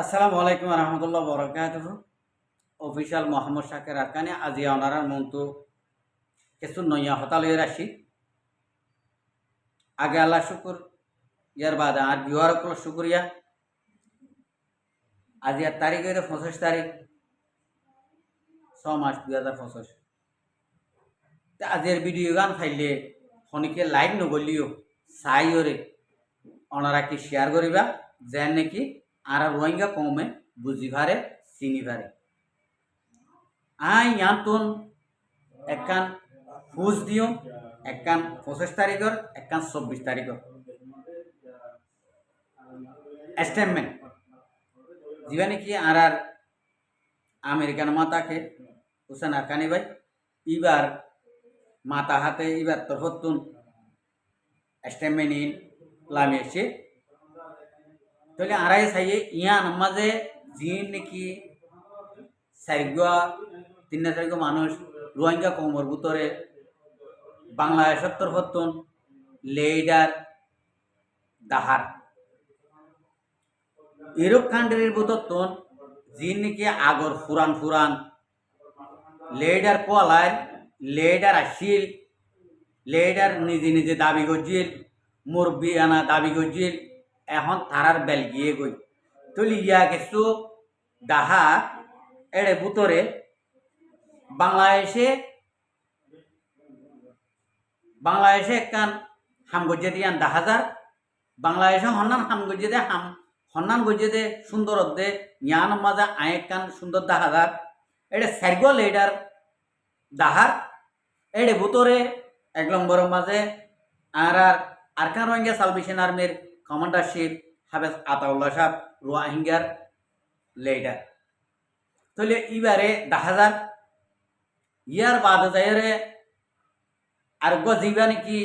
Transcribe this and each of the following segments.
আসসালামু আলাইকুম রহমতুল্লাহ বরকাতুহু অফিসিয়াল মোহাম্মদ শাকের আরকানি আজি ওনারার মন্তু কিছু নইয়া হতালয়ে রাখি আগে আল্লাহ শুকুর ইয়ার বাদে আর বিহার শুকুরিয়া আজি আর তারিখ হইল 25 তারিখ 6 মাস 2025 আজির ভিডিও গান ফাইলে খনিকে লাইক নগলিও চাই ওরে ওনারা কি শেয়ার করিবা যেন নাকি আর রোহিঙ্গা কমে বুঝি পারে চিনি পারে ইয়াতুন একখান ফুজ দিও একখান 25 তারিখর একখান 24 তারিখর স্টেটমেন্ট যিবা নাকি আর আমেরিকান মাতাকে হুসেন আরকানি ভাই এবার মাতা হাতে এবার তরফতুন স্টেটমেন্ট ইন লামিয়েছে তাহলে আড়াই চাইয়ে ইয়ান মাঝে যি নাকি 3 মানুষ রোহিঙ্গা কমর ভিতরে বাংলাদেশের তরফতুন লেডার দাহার ইউরোপ কান্ট্রির ভিতরতুন যি নাকি আগর ফুরান লেডার পলায় লেডার আসিল লেডার নিজে নিজে দাবি করছিল মুরব্বী আনা দাবি করছিল এখন তারার বেল গিয়ে গই তুলি ইয়া কিছু দাহা এড়ে ভিতরে বাংলাদেশে একখান হাম গজ্জে দিয়ান 10,000 বাংলাদেশে হন্নান হাম গজ্জে দে হন্নান গজ্জে দে সুন্দর দে ইয়ান মাজা একখান সুন্দর 10,000 এটা সার্গো লেডার দাহার এড়ে ভিতরে 1 নম্বর মাঝে আর আরকান রোহিঙ্গা সালভেশন আর্মির কমান্ডারশিপ হাফেজ আতাউল্লাহ সাহেব রোহিঙ্গার লেডার তাহলে এবারে 10,000 ইয়ার বাদ যাইরে আর জিবা নাকি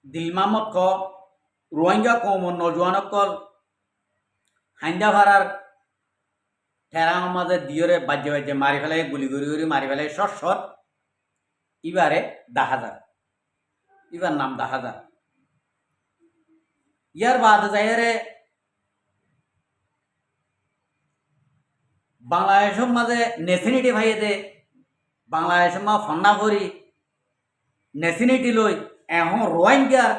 দিলমামত ক রোহিঙ্গা কম নজওয়ানকল হাইন্দা ভাড়ার ঠেরাং মাঝে দিয়রে বাজ্যে মারি ফেলাই গুলি গুলি মারি ফেলাই শট এবারে 10,000 এবার নাম 10,000 ইয়ার বাদ যাইরে বাংলাদেশের মাঝে নেশনিটি ভাইয়ে দে বাংলাদেশের মা ফন্না করি নেশনিটি লই এখন রোহিঙ্গার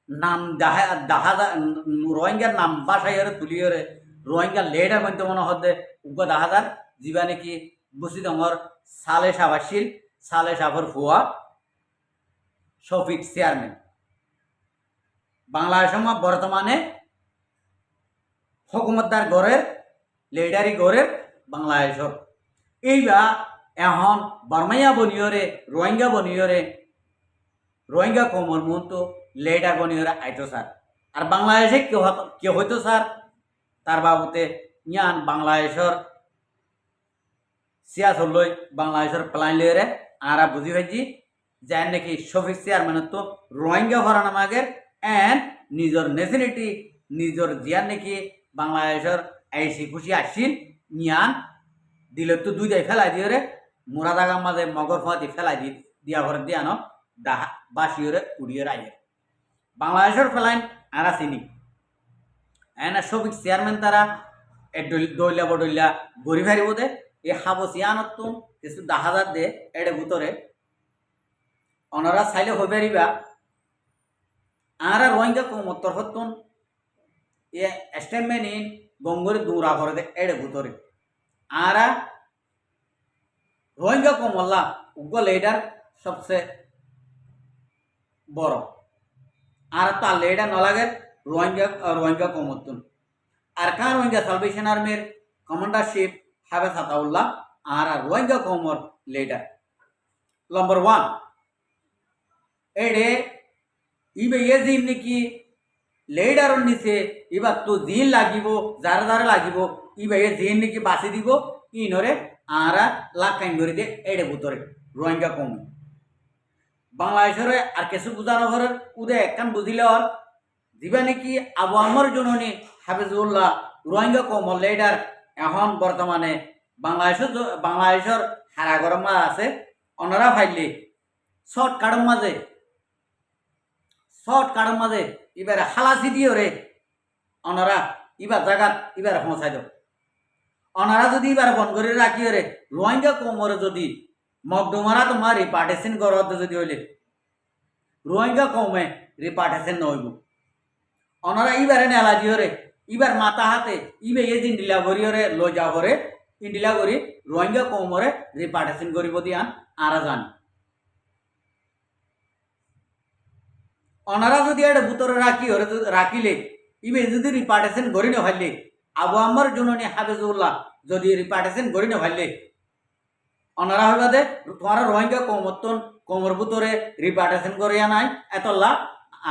নাম 10,000 রোহিঙ্গার নাম বাসাইরে তুলিয়রে রোহিঙ্গার লেডার মধ্যে মনে হতে 10,000 যিবা নাকি বুসিদমর সালে সাবাসিল সালে সাফর ফুয়া শফিক চেয়ারম্যান বাংলাদেশের মা বর্তমানে হুকুমতদার গড়ের লেডারি গড়ের বাংলাদেশর এইবা এখন বর্মাইয়া বনিয়রে রোহিঙ্গা বনিয়রে রোহিঙ্গা কমর মতো লেডার বনিয়রে আইতো স্যার আর বাংলাদেশে কেউ হইতো স্যার তার বাবুতে ইয়ান বাংলাদেশর সিয়াসল লই বাংলাদেশের প্লান লইরে আরা বুঝি ভাইজি যাই নাকি শফিক চেয়ারম্যানের তো রোহিঙ্গা ভরানামাগের এন্ড নিজের নেশনালিটি নিজের জিয়ার নাকি বাংলাদেশের আইসি খুশি আসিল নিয়ান দিলে তো দুই দাই ফেলাই দিয়ে রে মুরাদাগাম মাঝে মগর ফাঁতি ফেলাই দিয়া ঘরে দিয়ানো দাহা বাসিওরে উড়িয়ে রাইয়ে বাংলাদেশের ফেলাইন আরা চিনি এনে শফিক চেয়ারম্যান তারা দইলা বডইলা গড়ি ফারিব দে এই হাবসিয়ানত তো কিছু 10,000 দে এড়ে ভিতরে ওনারা চাইলে হয়ে পারিবা আর রোহিঙ্গা কমত্তর হতুন এ স্টেটমেন্ট ইন গঙ্গরে দূরা করে দে এড়ে ভিতরে আর রোহিঙ্গা কমল্লা উগ্র লেডার সবচেয়ে বড় আর তার লেডার নলাগের রোহিঙ্গা কমতুন আর কার রোহিঙ্গা সালভেশন আর্মির কমান্ডারশিপ হাফেজ আতাউল্লাহ আর রোহিঙ্গা কমর লেডার নম্বর 1 এডে ইবে জিন নাকি লেডারর নিচে এবার তো জিন লাগিব যারা লাগিব ইবে জিন নাকি বাঁচি দিব ইনরে আর লাখ কাইন করে দিয়ে এডে ভিতরে রোহিঙ্গা কম বাংলাদেশের আর কিছু বুঝানো ঘরের উদে একখান বুঝিলে আর দিবা নাকি আবু আমর জননী হাফিজুল্লাহ রোহিঙ্গা কম লেডার এখন বর্তমানে বাংলাদেশের হারা গরমা আছে ওনারা ফাইলে শর্টকাটের মাঝে শর্ট কাটার মাঝে এবারে হালাসি দিয়ে রে অনারা এবার জায়গাত এবারে পৌঁছাই দাও অনারা যদি এবার বন করে রাখি রে রোহিঙ্গা কোমরে যদি মকডুমারা তোমার রিপার্টেশন করত যদি হইলে রোহিঙ্গা কমে রিপার্টেশন নহইব অনারা এবারে নেলা দিয়ে রে এবার মাথা হাতে ইবে এই দিন ডিলা করিওরে লো যাও করে ইন্ডিলা করি রোহিঙ্গা কমরে রিপার্টেশন করিব দিয়ান আরা জান অনারা যদি এটা ভিতরে রাখিলে ইবে যদি রিপার্টেশন করি না ভাইলে আবু আম্মার জননী হাফিজুল্লাহ যদি রিপার্টেশন করি না ভাইলে অনারা হইবা দে তোমার রোহিঙ্গা কোমর ভিতরে রিপার্টেশন করিয়া নাই এতলা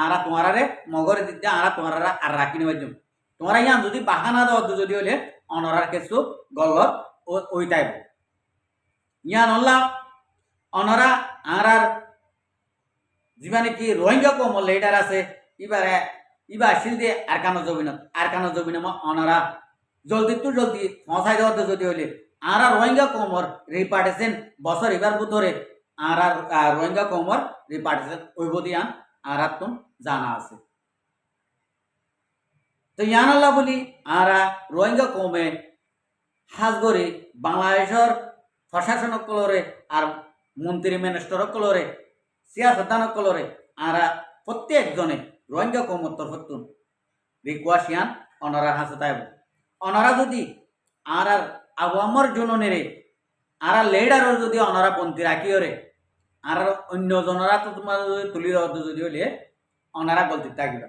আরা তোমারে মগরে দিতে আরা তোমার আর রাখি নেবার জন্য তোমরা ইয়ান যদি বাহানা দেওয়া যদি হলে অনরার কিছু গলত ওই টাইপ ইয়ান হল্লা অনরা আরার যিমানে কি রোহিঙ্গা কম লিডার আছে ইবা আসিল দিয়ে আরকানো জবিনত অনরা জলদি পৌঁছাই দেওয়াতে যদি হলে আরা রোহিঙ্গা কমর রিপার্টেশন বছর এবার ভিতরে আরা রোহিঙ্গা কমর রিপার্টেশন ওইব দিয়ান আরার তো জানা আছে তো ইয়ানাল্লাহ বলি আরা রোহিঙ্গা কমে হাজগরি বাংলাদেশের প্রশাসন কলরে আর মন্ত্রী মিনিস্টার কলরে সিয়াসদান কলরে আরা প্রত্যেকজনে রোহিঙ্গা কমর তরফতুন রিকোয়েস্ট ইয়ান অনারা হাসে তাইব অনারা যদি আর আবু আমার জননেরে আর লেডারও যদি অনারা পন্থী রাখিও রে আর অন্য জনরা তো তোমার তুলি যদি হলে অনারা গলতি থাকিবা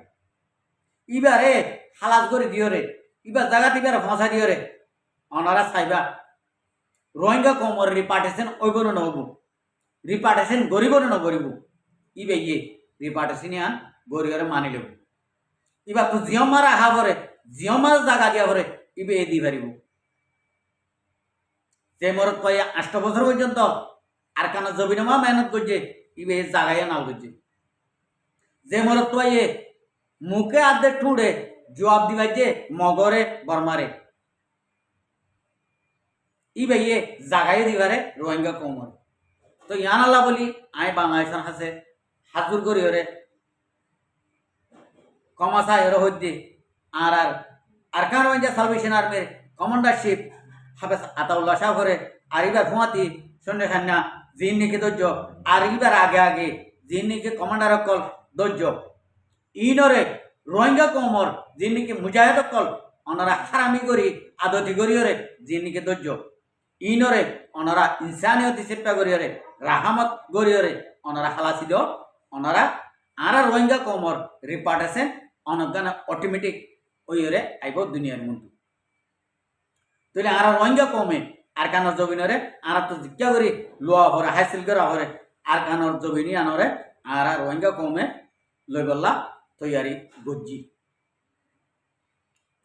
ইবারে হালাস করে দিও রে ইবার জায়গাতে ইবার ভাষা দিও রে অনারা চাইবা রোহিঙ্গা কমর রিপার্টেশন ওইব না নহব রিপার্টেশন গরিব না নগরিব ইবে ইয়ে রিপার্টেশন আন গরিবরে মানি লব ইবার তো জিয়ম মারা হা ভরে জিয়ম মার জায়গা দিয়া ভরে ইবে এ দি পারিব যে মরত কয়ে 8 বছর পর্যন্ত আর কানা জবিনামা মেহনত করছে ইবে জায়গায় নাল করছে যে মরত কয়ে মুখে আদে ঠুঁড়ে জবাব দিবা যে মগরে বর্মারে ইবে ইয়ে জাগাই দিবারে রোহিঙ্গা কমর তো ইয়ান আল্লাহ বলি আই বাংলাদেশের হাসে হাজুর করি ওরে কমাসা এর হইতে আর আরকান রোহিঙ্গা সালভেশন আর্মির কমান্ডারশিপ হাফেজ আতাউল্লাহ শাহ করে আর ইবার ভুয়াতি সন্ধ্যা খান্না জিন নিকে ধৈর্য আর ইবার আগে জিন নিকে কমান্ডার অকল ধৈর্য ইনরে রোহিঙ্গা কমর যিনিকে মুজাহিদ অকল অনারা হারামি করি আদতি করিওরে যিনিকে ধৈর্য ইনরে অনারা ইনসানিয়তি চেষ্টা করিওরে রাহামত গরিওরে অনারা হালাসি দিও অনারা আর রোহিঙ্গা কমর রিপার্টেশন অনগান অটোমেটিক ওইরে আইব দুনিয়ার মধ্যে তাহলে আর রোহিঙ্গা কমে আর কানোর জবিনরে আর তো জিজ্ঞা করি লোয়া ভরে হাসিল করা ভরে আর কানোর জবিনি আনরে আর রোহিঙ্গা কমে লই বললা তৈয়ারি গজ্জি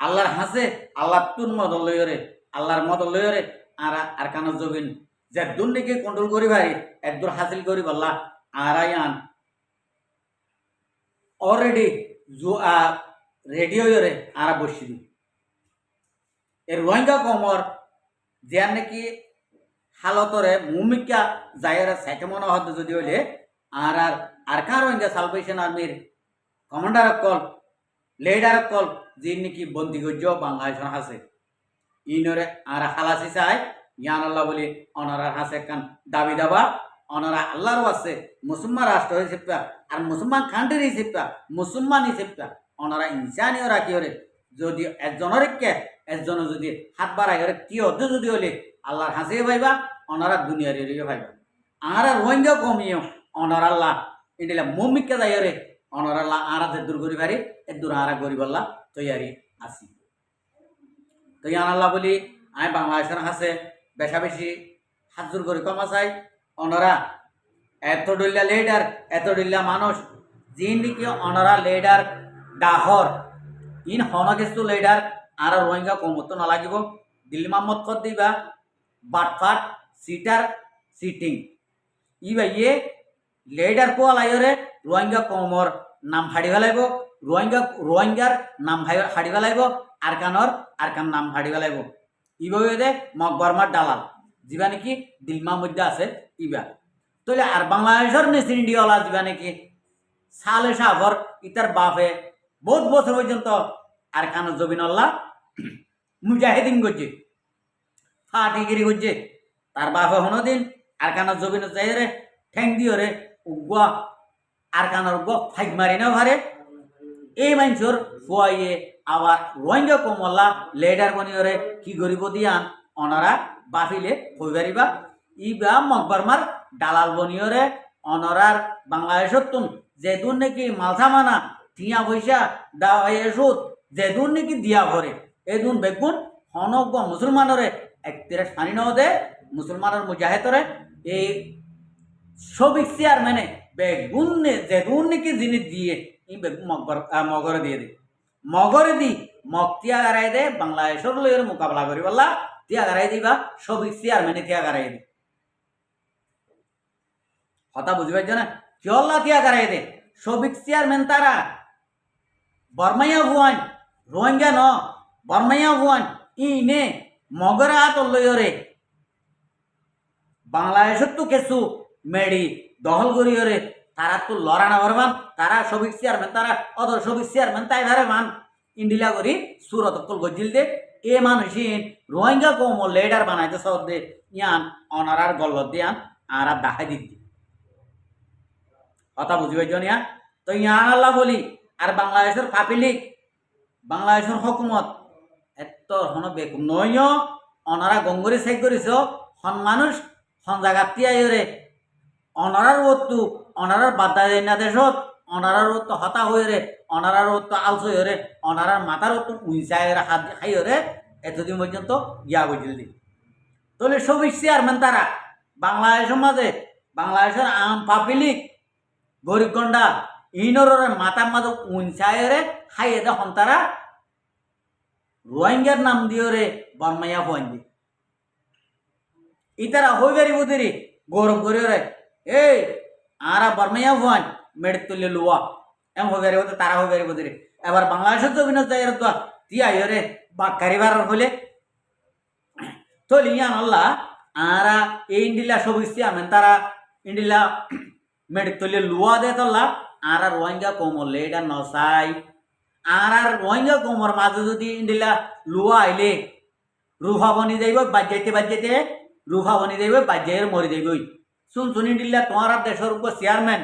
আল্লাহর হাসে আল্লাহ তুন মদল লইরে আল্লাহর মদল লইরে আর কানোর জবিন যে দুর্নীকে কন্ট্রোল করি ভাই একদূর হাসিল করি বললা আর আয়ান অলরেডি রেডিও রে আর বসি দি এর রোহিঙ্গা কমর যে নাকি হালতরে মুমিকা যাইরা সাইকে মনে হতে যদি হইলে আর কার রোহিঙ্গা সালভেশন আর্মির কমান্ডার কল লিডার কল যে নাকি বন্দি গজ্জ বাংলাদেশের হাসে ইনরে আর হালাসি চাই ইয়ান আল্লাহ বলি অনারার হাসে কান দাবি দাবা অনারা আল্লাহর আছে মুসলমান রাষ্ট্র হিসেবে আর মুসলমান কান্ট্রি হিসেবে মুসলমান হিসেবে অনারা ইনসানিও রাখিওরে যদি একজনের যদি হাত বাড়াই ওরে কি হতে যদি হলে আল্লাহর হাসিয়ে পাইবা অনারা দুনিয়ার এরিয়ে পাইবা আর রোহিঙ্গা কমিও অনার আল্লাহ এডিলা মমিকে যাই রে অনার আল্লাহ আর দূর করি পারি এ দূর আর গরিব আল্লাহ তৈয়ারি আসি তো ইয়ান আল্লাহ বলি আমি বাংলাদেশের হাসে বেশা বেশি হাজুর করি কমা চাই অনারা এত ডলিয়া লিডার এত ডলিয়া মানুষ যিনি নাকি অনারা লিডার ডাহর ইন হন কিছু লিডার আর রোহিঙ্গা কমতো নালাগিব দিল্লী মাহমদ কর দিবা বাটফাট সিটার সিটিং ইবা ইয়ে লিডার কোয়া লাইরে রোহিঙ্গা কমর নাম হাড়ি ফেলাইব রোহিঙ্গার নাম হাড়ি ফেলাইব আর কান নাম হাড়ি ফেলাইব ইবা দে মকবরমার দালাল যা নাকি দিলমার মধ্যে আছে ইবা তাহলে আর বাংলাদেশের নেশন ইন্ডিয়াওয়ালা যা নাকি সালে সাগর ইতার বাপে বহুত বছর পর্যন্ত আর কানো জবিনল্লাহ মুজাহিদিন করছে ফাটিগিরি করছে তার বাপে হনদিন আর কানো জবিন যাইরে ঠ্যাং দিও রে উগুয়া আর কানোর গ ফাইক মারি না ভারে এই মানুষের ফুয়াইয়ে আবার রোহিঙ্গা কমল্লা লেডার বনিওরে কি গরিব দিয়ান অনারা বাফিলে হই পারিবা ইবা মকবরমার দালাল বনিওরে অনরার বাংলাদেশত তুন যেদুন নাকি মালথা মানা টিয়া পয়সা দাওয়াইসুত যেদুন নাকি দিয়া ভরে এদুন বেগুন হনক মুসলমানরে একতিরে সানি ন দে মুসলমানের মুজাহিদরে এই সবিক চেয়ারম্যানে বেগুন যেদুন নাকি জিনিস দিয়ে ই বেগুন মগরে দিয়ে দে মগরে দি মগ তিয়া গারাই দে বাংলাদেশের লইয়ের মোকাবেলা করি বললা তিয়া গারাই দিবা সবিক চেয়ারম্যানে তিয়া গারাই দে কথা বুঝি পাইছ না কিয়ল্লা তিয়া গারাই দে সবিক চেয়ারম্যান তারা বর্মাইয়া ভুয়ান রোহিঙ্গা ন বর্মাইয়া ভুয়ান ইনে মগরে হাত লইয়রে বাংলাদেশের তো কিছু মেডি দখল করিয়রে তারা তো লড়া না পারবান তারা সবিক চেয়ারম্যান তারা অত সবিক চেয়ারম্যান তাই ভারে মান ইন্ডিলা করি সুরত কল গজিল দে এ মানুষিন রোহিঙ্গা কম লেডার বানাইতে সব দে ইয়ান অনারার গল্লত দিয়ান আর দেখাই দিদি কথা বুঝি পাইছ না তো ইয়ান আল্লাহ বলি আর বাংলাদেশের পাবলিক বাংলাদেশের হকুমত এত হন বেকুম নয় অনারা গঙ্গরি চেক করিস হন মানুষ হন জায়গাত তিয়াইরে অনারার ওত্তু অনারার বাদ্দা না দেশত অনারার ওত্তু হতা হয়ে অনারার ওত্তু আলস হয়ে অনারার মাথার ওত্তু উঁচায় হাত খাইরে এতদিন পর্যন্ত গিয়া বুঝিল দি তাহলে সবিক চেয়ারম্যান তারা বাংলাদেশের মাঝে বাংলাদেশের আম পাবলিক গরিব গন্ডা ইনর মাথার মাঝে উঁচায় খাইয়ে দে হন তারা রোহিঙ্গার নাম দিও রে বর্মাইয়া ফোন দি ইতারা হই পারি বুদিরি গৌরব করিও রে এই আরা বর্মাইয়া ফোন মেড তুলে লুয়া এম হই পারি বলতে তারা হই পারি বুদিরি এবার বাংলাদেশের জমিন যাইর তো তিয়া ইরে বাক কারিবার হলে তো লিয়ান আল্লাহ আরা এই ইন্ডিলা সবিস্তি আমেন তারা ইন্ডিলা মেড তুলে লুয়া দে তোল্লা আরা রোহিঙ্গা কোমলে এটা নসাই আর রোহিঙ্গা কোমর মাঝে যদি ইন্ডিলা লুয়া আইলে রুফা বনি যাইব বাজ্যাইতে রুফা বনি যাইব বাজ্যাইয়ের মরি যাইব শুন শুনি ইন্ডিলা তোমার দেশের উপর চেয়ারম্যান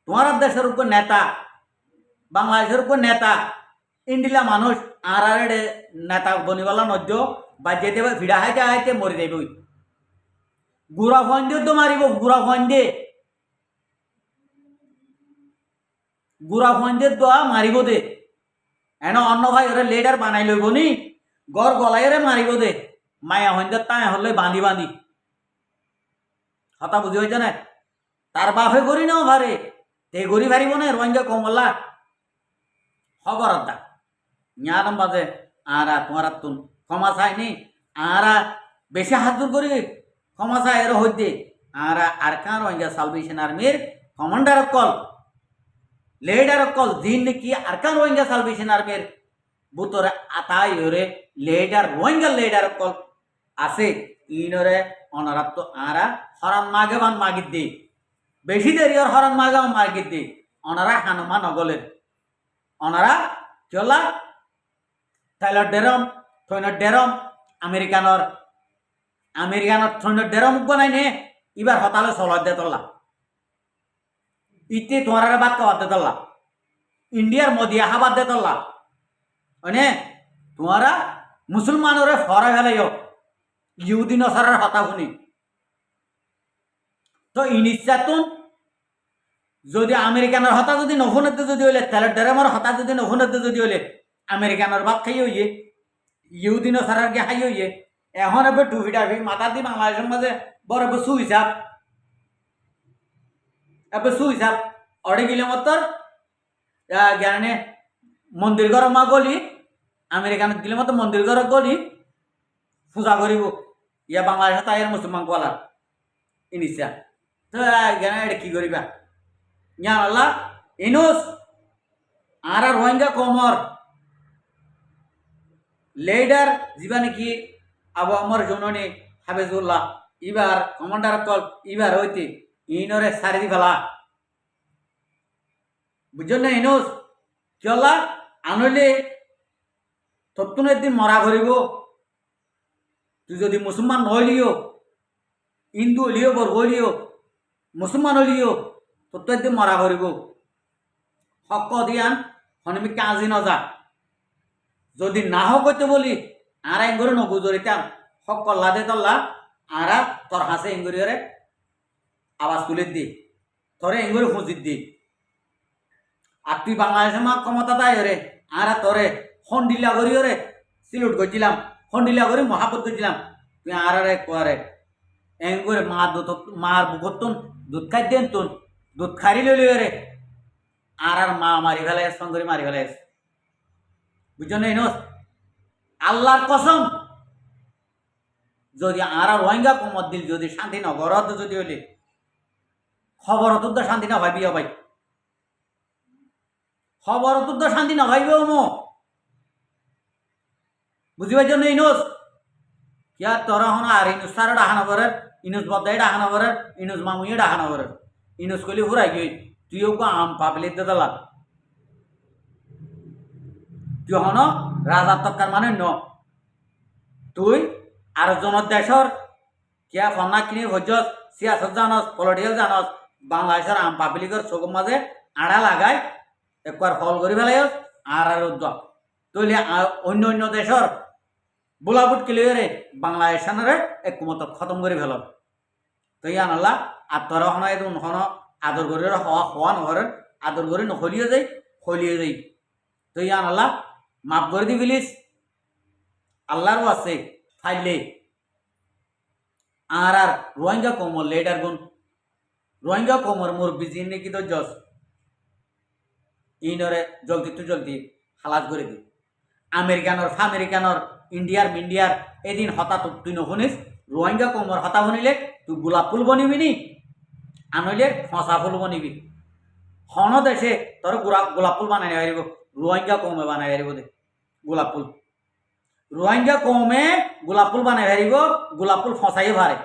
তোমার দেশের উপর নেতা বাংলাদেশের উপর নেতা ইন্ডিলা মানুষ আর নেতা বনিবালা নদ্য বাজ্যাইতে ভিড়া হাইতে হাইতে মরি যাইব গুড়া ফোন দিয়ে তো মারিব গুড়া ফোন দিয়ে গুড়া ফোনদের দোয়া মারিব দে এন অন্য ভাই ওরা লেডার বানাই লইব নি গড় গলাই রে মারিব দে মায়া হইন্দের তাই হলে বাঁধি বাঁধি কথা বুঝি হয়েছে না তার বাপে করি নাও ভারে তে গড়ি ভারিব না রোহিঙ্গা কমলা খবর দা ইয়ার বাজে আর তোমার তুন ক্ষমা চাইনি আর বেশি হাজুর করি ক্ষমা চাই এর হইতে আর কান রোহিঙ্গা সালভেশন আর্মির কমান্ডার কল লেডার কল দিন নাকি আরকান রোহিঙ্গা সালভেশন আর্মির বুতরে আতাই হরে লেডার রোহিঙ্গা লেডার কল আছে ইনরে অনারাত তো আরা হরান মাগেবান মাগিত দে বেশি দেরি আর হরান মাগাও মাগিত দে অনারা হানুমান নগলের অনারা চলা থাইলর ডেরম থইনর ডেরম আমেরিকানর থইনর ডেরম বানাই নে এবার হতালে চলত দে তোলা ইতে তোমার বাদ কাবাদ দে তোলা ইন্ডিয়ার মোদি হাবাদ দে তোলা মানে তোমারা মুসলমানরে ফরা ফেলাইও ইহুদি নসারার হতা শুনি তো ইনিশাতুন যদি আমেরিকানের হতা যদি নফুনতে যদি হইলে তাহলে ডেরামার হতা যদি নফুনতে যদি হইলে আমেরিকানের ভাত খাই হইয়ে ইহুদি নসারার গে খাই হইয়ে এখন এবার টুপি টাপি মাথা দি বাংলাদেশের মাঝে বড় বসু হিসাব এবার সু হিসাব অড়ে গেলে মতর জ্ঞানে মন্দির ঘর মা গলি আমেরিকানত গেলে মতো মন্দির ঘর গলি পূজা করিব ইয়া বাংলাদেশে তাই মুসলমান গলার ইনিশা তো জ্ঞানে এটা কি করিবা ইয়া আল্লাহ ইনুস আর রোহিঙ্গা কমর লেডার যিবা নাকি আবু আমর জননী হাফেজুল্লাহ ইবার কমান্ডার কল ইবার হইতে ইনরে সারি দি ফেলা বুঝছেন না ইনুস কিয়লা আনলে তত্তুন একদিন মরা করিব তুই যদি মুসলমান নহলিও হিন্দু হলিও বর্গ হলিও মুসলমান হলিও তত্ত্ব একদিন মরা করিব হক দিয়ান হনমি কাজি নজা যদি না হোক হইতে বলি আর এঙ্গরে নগুজরিতাম হক কল্লা দে তল্লা আরা তোর হাসে এঙ্গুরিয়রে আওয়াজ তুলে দি তোরে এঙ্গুরি ফুঁজিত দি আর তুই বাংলাদেশের মা ক্ষমতা তাই রে আরা তোরে হন্ডিলা করিওরে সিলুট করছিলাম হন্ডিলা করি মহাপত করছিলাম তুই আরে কোয়ারে এঙ্গুরে মা দুধ মার বুকতন দুধ খাই দেন তুন দুধ খারি লইলি রে আর মা মারি ফেলাইস সঙ্গরি মারি ফেলাইস বুঝছো না ইনোস আল্লাহর কসম যদি আর রোহিঙ্গা কমত দিল যদি শান্তি নগরত যদি হইলে খবর তো শান্তি না ভাবিও ভাই খবর তো শান্তি না ভাইবেও মো বুঝি পাইছ না ইনোস কিয়া তোরা হন আর ইনুস সারা ডাহানগরের ইনুস বদাই ডাহানগরের ইনুস মামুই ডাহানগরের ইনুস কলি ফুরাই গই তুইও কো আম পাবলিক দালা তুই হন রাজা তক্কার মানে ন তুই আর জন দেশর কিয়া ফন্না কিনি হজ্জস সিয়াসত জানস পলিটিক্যাল জানস বাংলাদেশের আম পাবলিকের চোখের মাঝে আড়া লাগাই একবার ফল করে ফেলাই আর আর তৈলে অন্য অন্য দেশর বোলাবুট ক্লিয়ারে বাংলাদেশানরে একমত খতম করে ফেল তো ইয়ান আল্লাহ আর তোরা হন এদন হন আদর করে হওয়া নহরে আদর করে নখলিয়ে যাই তো ইয়ান আল্লাহ মাফ করে দি ফেলিস আল্লাহরও আছে ফাইলে আর রোহিঙ্গা কমর লেডার গুণ রোহিঙ্গা কমর মোর বিজিন নাকি তো জস ইনরে জলদি হালাত করে দি আমেরিকানর ইন্ডিয়ার এদিন হতা তুই নশুনিস রোহিঙ্গা কমর হতা শুনিলে তুই গোলাপ ফুল বনিবি নি আনইলে ফসা ফুল বনিবি হন দেশে তোর গোলাপ ফুল বানাই পারিব রোহিঙ্গা কমে বানাই পারিব দে গোলাপ ফুল রোহিঙ্গা কমে গোলাপ ফুল বানাই পারিব গোলাপ ফুল ফসাই পারে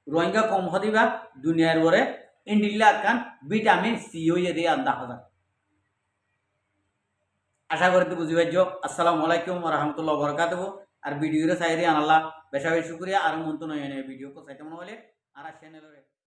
রোহিঙ্গা কম হদিবা দুনিয়ার ওরে ইন্ডিল্লা কান ভিটামিন সি হয়ে দিয়ে আন্দা হাজার আশা করি তো বুঝি পাইছ আসসালামু আলাইকুম রহমতুল্লাহ বরকাতুহ আর ভিডিওরে চাই দিয়ে আনাল্লাহ বেশা বেশি শুক্রিয়া আর মন তো নয় ভিডিও কো চাইতে মনে হলে আর চ্যানেলের